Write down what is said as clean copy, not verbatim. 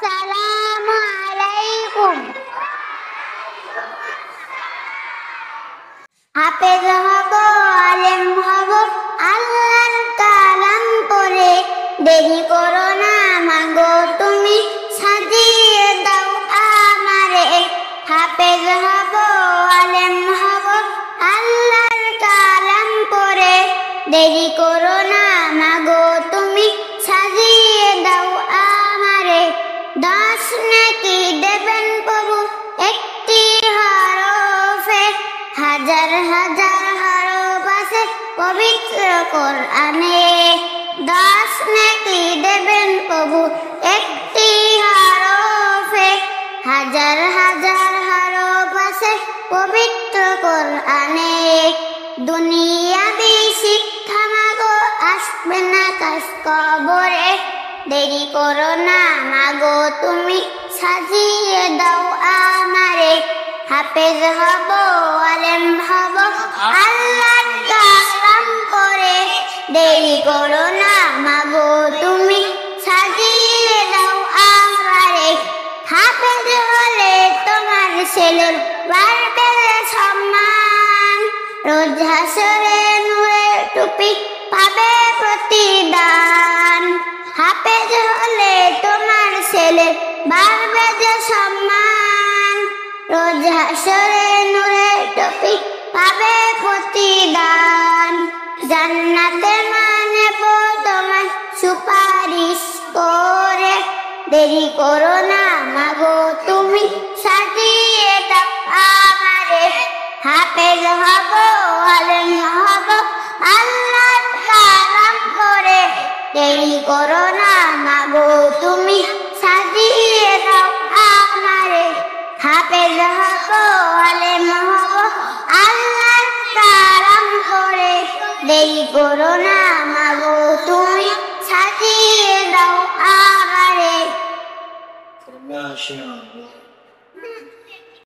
আসসালামু আলাইকুম। হাফেজ হব, আলেম হব, আল্লাহর কালাম পড়ে। দেরি করো না মাগো তুমি, সাজিয়ে দাও আমারে। হাফেজ হব, আলেম হব, আল্লাহর কালাম পড়ে। দেরি করো না মাগো তুমি, সাজিয়ে দাও আমারে। 10 নেকি দেবেন প্রভু একটি হরফে, হাজার হাজার হরফ আছে পবিত্র কোরআনে। 10 নেকি দেবেন প্রভু একটি হরফে, হাজার হাজার হরফ আছে পবিত্র কোরআনে। দুনিয়াবি শিক্ষা মাগো আসবে না কাজ কবরে। দেরি করো না মাগো তুমি, সাজিয়ে দাও আমারে। হাফেজ হব, আলেম হব, আল্লাহর কালাম পড়ে। দেরি করো না মাগো তুমি, সাজিয়ে দাও আমারে। হাফেজ হলে তোমার ছেলের বাড়বে সম্মান, রোজ হাসরে নূরের টুপি পাবে প্রতিদান। হাফেজ হলে তোমার ছেলের বাড়বে যে সম্মান, রোজ হাসরে নূরের টুপি পাবে প্রতিদান। জান্নাতে মানেব তোমার সুপারিশ করে। দেরি করো না মাগো তুমি, সাজিয়ে দাও আমারে। হাফেজ হব, আলেম হব, আল্লাহর কালাম পড়ে। দেরি করো না মাগো তুমি, সাজিয়ে দাও আমারে। হাফেজ হব, আলেম হব, আল্লাহর কালাম পড়ে। দেরি করো না মাগো তুমি, সাজিয়ে দাও আমারে।